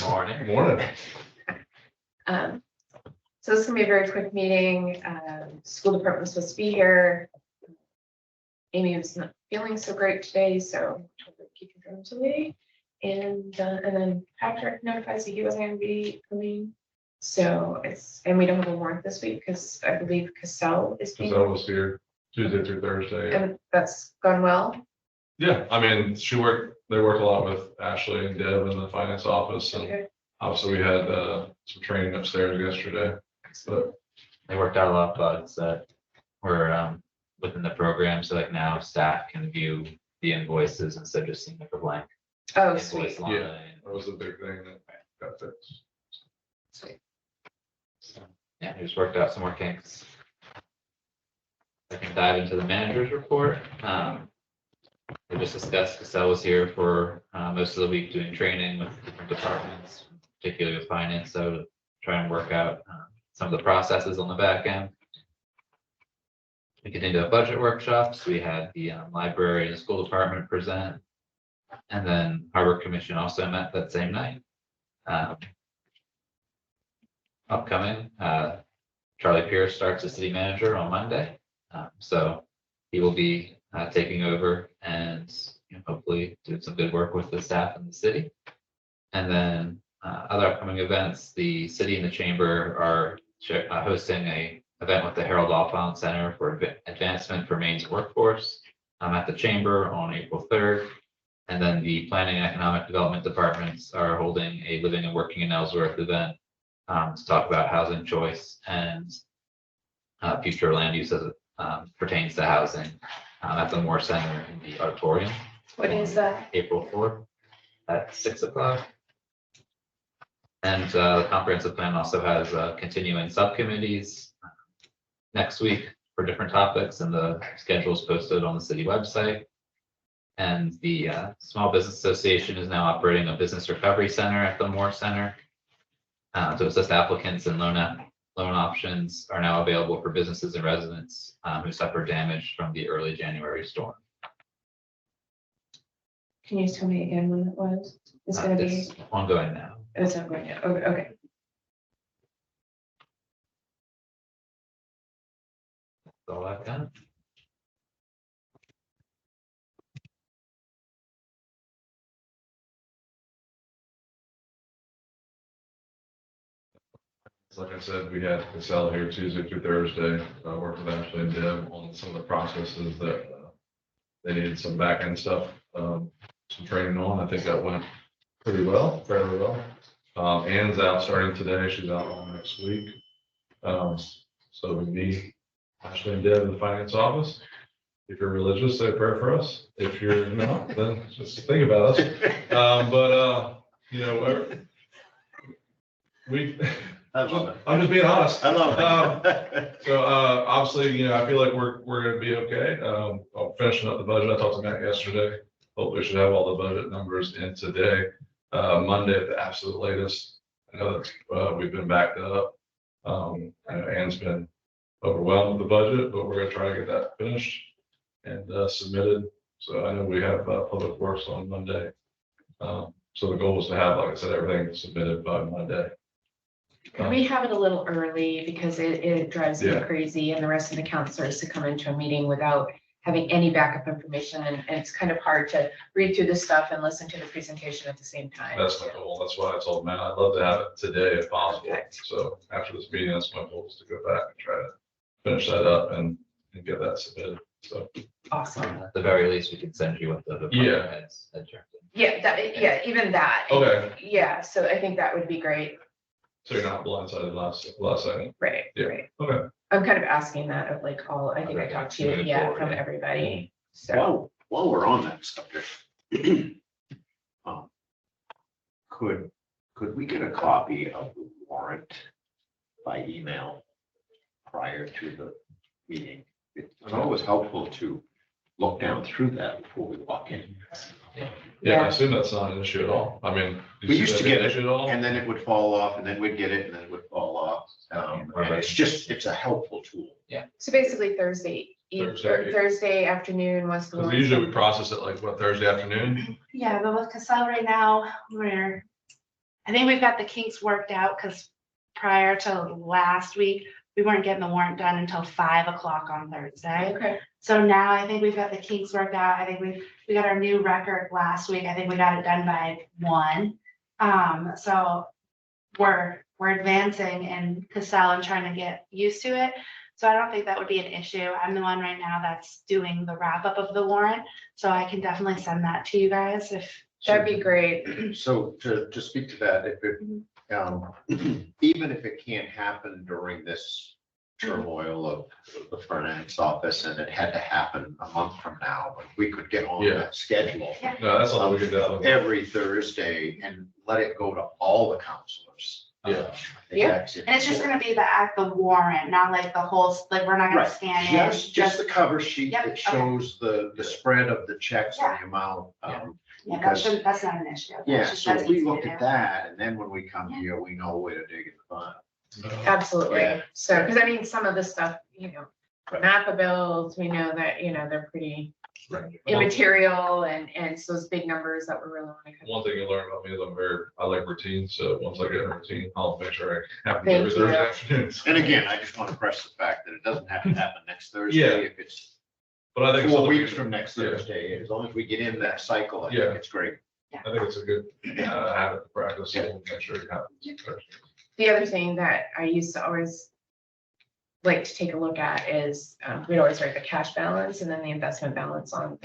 Morning. Morning. So this is gonna be a very quick meeting. School department was supposed to be here. Amy was not feeling so great today, so told her to keep her from today. And then Patrick notifies that he wasn't gonna be coming. So and we don't have a warrant this week because I believe Cassell is being, Cause I was here Tuesday through Thursday. and that's gone well. Yeah, I mean, they worked a lot with Ashley and Deb in the finance office, and Okay. obviously we had some training upstairs yesterday. But They worked out a lot of bugs that were within the program, so like now staff can view the invoices instead of just seeing like a blank Oh, invoice sweet. line. Yeah. that was a big thing that got fixed. Sweet. So, yeah, we just worked out some more kinks. I can dive into the manager's report. We just discussed, Cassell was here for most of the week doing training with different departments, particularly with finance, so to try and work out some of the processes on the back end. We continued the budget workshops. We had the library and the school department present. And then Harbor Commission also met that same night. Upcoming, Charlie Pierce starts as city manager on Monday. So he will be taking over and hopefully doing some good work with the staff in the city. And then other upcoming events, the city and the chamber are hosting a event with the Harold Alphon Center for Advancement for Maine's Workforce at the chamber on April 3rd. And then the Planning and Economic Development departments are holding a Living and Working in Ellsworth event to talk about housing choice and future land use as it pertains to housing at the Moore Center in the auditorium. What is that? April 4th at 6 o'clock. And the comprehensive plan also has continuing subcommittees next week for different topics, and the schedule is posted on the city website. And the Small Business Association is now operating a business recovery center at the Moore Center. To assist applicants and loan options are now available for businesses and residents who suffered damage from the early January storm. Can you tell me again when it was? It's gonna be, It's ongoing now. it's not going yet. Okay, okay. That's all I've done. Like I said, we had Cassell here Tuesday through Thursday, worked with Ashley and Deb on some of the processes that they needed some back end stuff, some training on. I think that went pretty well, fairly well. Ann's out starting today. She's out all next week. So we meet Ashley and Deb in the finance office. If you're religious, say a prayer for us. If you're not, then just think about us. I love it. I'm just being honest. I love it. So obviously, I feel like we're gonna be okay. I'm finishing up the budget. I talked to Matt yesterday. Hopefully we should have all the budget numbers in today, Monday at the absolute latest. I know that we've been backed up. I know Ann's been overwhelmed with the budget, but we're gonna try to get that finished and submitted. So I know we have public works on Monday. So the goal is to have, like I said, everything submitted by Monday. Can we have it a little early because it drives me Yeah. crazy and the rest of the counselors to come into a meeting without having any backup information, and it's kind of hard to read through this stuff and listen to the presentation at the same time. That's my goal. That's why I told Matt I'd love to have it today if possible. Perfect. So after this meeting, that's my goal, is to go back and try to finish that up and get that submitted. So Awesome. At the very least, we can send you what the department Yeah. heads had turned in. Yeah, even that. Okay. Yeah, so I think that would be great. so you're not blindsided last second. Right, Yeah. right. Okay. I'm kind of asking that of like I think I talked to you, Moving yeah, forward, from yeah. everybody. So, While we're on that subject, could we get a copy of the warrant by email prior to the meeting? It's always helpful to look down through that before we walk in. Yeah, I Yeah. assume that's not an issue at all. I mean. do you We see used that to being get an it, issue at all? and then it would fall off, and then we'd get it, and then it would fall off. And it's a helpful tool. so basically Thursday, Thursday afternoon was the. Because one. usually we process it like, what, Thursday afternoon? Yeah, but with Cassell right now, we're I think we've got the kinks worked out because prior to last week, we weren't getting the warrant done until 5 o'clock on Thursday. Okay. So now I think we've got the kinks worked out. I think we got our new record last week. I think we got it done by 1. So we're advancing in Casella and trying to get used to it. So I don't think that would be an issue. I'm the one right now that's doing the wrap up of the warrant. So I can definitely send that to you guys if. That'd be great. So to speak to that, if it, even if it can't happen during this turmoil of the finance office and it had to happen a month from now, but we could get on Yeah. that schedule No, that's something we could definitely. every Thursday and let it go to all the counselors. Yeah. I think Yeah. that's And it's just gonna be the warrant, not like the whole, like, we're not gonna Right, scan it. just the cover sheet Yep, that okay. shows the spread of the checks and the amount. Yeah, because- that's not an issue. That's Yeah, just- so that's if we easy to look do. at that, and then when we come here, we know where to dig in the file. Absolutely. Yeah. So, because I mean, some of the stuff, MAPA bills, we know that, they're pretty Right. immaterial and so those big numbers that we're really want to. One thing you learn about me is I like routine, so once I get in a routine, I'll make sure I have. Thank you. And again, I just want to press the fact that it doesn't have to happen next Thursday. Yeah. If it's But I think. 4 something we weeks can- from next Yeah. Thursday, as long as we get in that cycle, I Yeah. think it's great. I think it's a good habit to practice, so we'll make sure it happens. The other thing that I used to always like to take a look at is, we'd always write the cash balance and then the investment balance on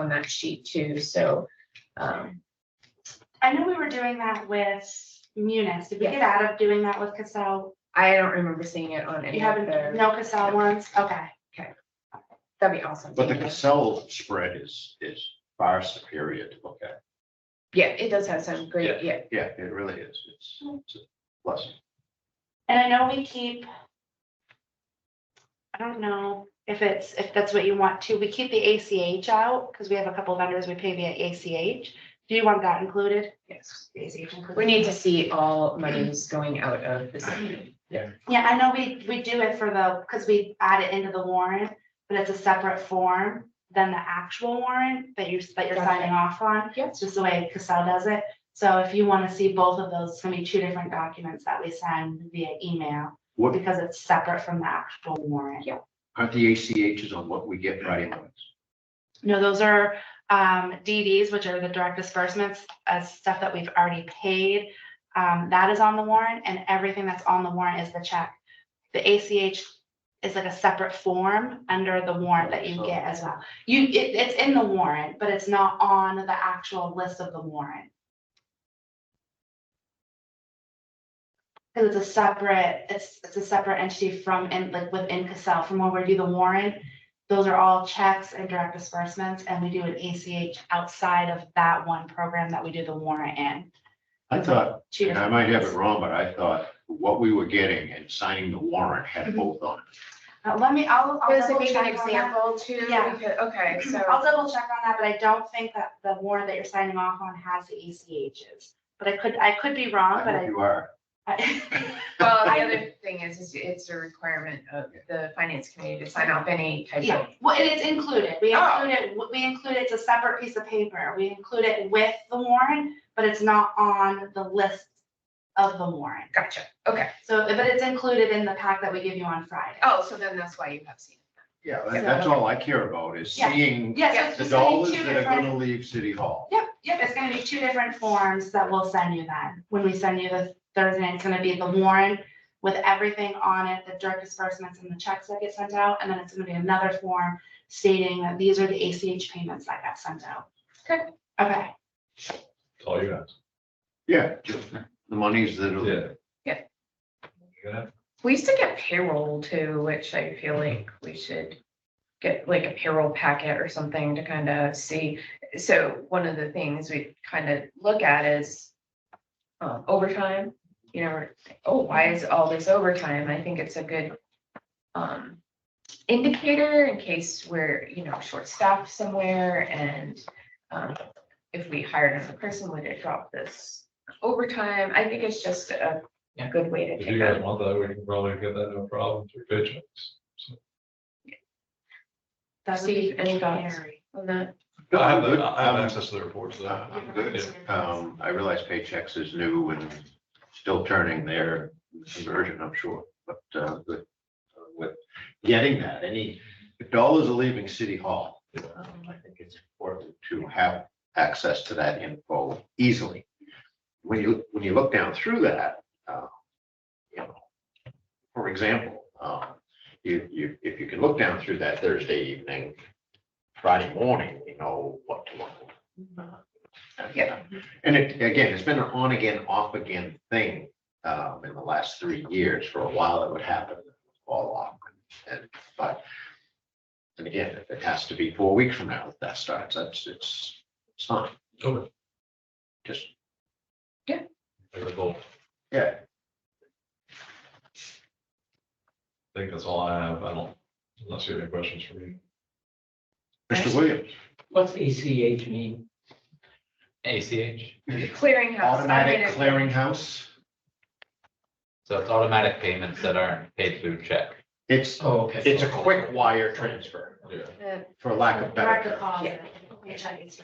that sheet too. So, I know we were doing that with Munis. Did we get out of doing that with Casell? I don't remember seeing it on any You of haven't, the, no Casell ones? Okay. that'd be awesome. But the Thank you. Casell spread is far superior to look at. Yeah, it does have some great, yeah. Yeah, it really is. It's a blessing. And I know we keep, I don't know if that's what you want to, we keep the ACH out because we have a couple vendors we pay via ACH. Do you want that included? Yes. The ACH included? We need to see all monies going out of the city. Yeah, I know we do it for because we add it into the warrant, but it's a separate form than the actual warrant that you're Gotcha. signing off on. Yep. It's just the way Casell does it. So if you want to see both of those, it's gonna be 2 different documents that we send via email What, because it's separate from the actual warrant. Yeah. aren't the ACHs on what we get Friday mornings? No, those are DDs, which are the direct disbursements, stuff that we've already paid. That is on the warrant, and everything that's on the warrant is the check. The ACH is like a separate form under the warrant that you get as well. It's in the warrant, but it's not on the actual list of the warrant. Because it's a separate entity from, within Casell, from when we do the warrant. Those are all checks and direct disbursements, and we do an ACH outside of that one program that we do the warrant in. I thought, Two and I different might have it ones. wrong, but I thought what we were getting and signing the warrant had Mhm. both on it. I'll Does it double give check an on that. example too? Yeah. Because- Okay, so. I'll double check on that, but I don't think that the warrant that you're signing off on has the ACHs. But I could be wrong, I but hope you are. Well, the I- other thing is it's a requirement of the finance committee to sign off any type Yeah, of. well, it's included. Oh. We include it's a separate piece of paper. We include it with the warrant, but it's not on the list of the warrant. Gotcha. Okay. So, but it's included in the pack that we give you on Friday. Oh, so then that's why you have seen it. Yeah, So- that's all I care about is Yeah. seeing Yes, Yeah, it's the just gonna be dollars two that are different. gonna leave City Hall. Yep, it's gonna be 2 different forms that we'll send you then, when we send you the Thursday, it's gonna be the warrant with everything on it, the direct disbursements and the checks that get sent out, and then it's gonna be another form stating that these are the ACH payments that got sent out. Okay. Okay, That's all you got. Yeah, just the monies that are. Yeah. Yeah. Yeah. We used to get payroll too, which I feel like we should get like a payroll packet or something to kind of see. So one of the things we kind of look at is overtime, oh, why is all this overtime? I think it's a good indicator in case we're, short-staffed somewhere and if we hired another person, would it drop this overtime? I think it's just a good way to If take you guys a. want that, we can probably get that no problem through paychecks. So, that would be Steve, any thoughts? Carrie. on that? I have, Good. I have access to the reports though. I'm good. I realize Paychex is new and still turning their conversion, I'm sure, but with getting that, any dollars are leaving City Hall. I think it's important to have access to that info easily. When you look down through that, you know, for example, if you can look down through that Thursday evening, Friday morning, you know what to look for. Yeah. And it, again, it's been an on again, off again thing in the last 3 years. For a while, it would happen, fall off. And again, if it has to be 4 weeks from now, that starts, it's fine. Okay. Just, There's a goal. yeah, I think that's all I have. I don't, unless you have any questions for me. Mr. Williams, What's ACH mean? ACH, Clearinghouse. automatic clearinghouse. so it's automatic payments that aren't paid through check. It's, Oh, okay. it's a quick wire transfer, Yeah. for lack of better Direct term. deposit. We check it.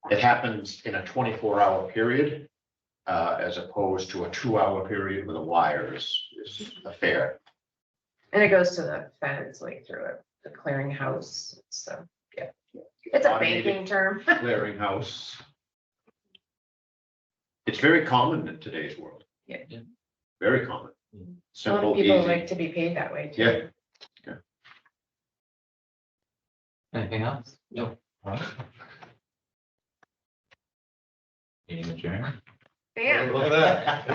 It happens in a 24-hour period, as opposed to a 2-hour period with a wire is a fair. And it goes to the feds, like through the clearinghouse, so, yeah. It's a Automated banking term. Clearinghouse. It's very common in today's world. Yeah. Very common. A lot Simple, of people easy. like to be paid that way too. Yeah. Anything else? No. Meeting adjourned. Bam. Look at that.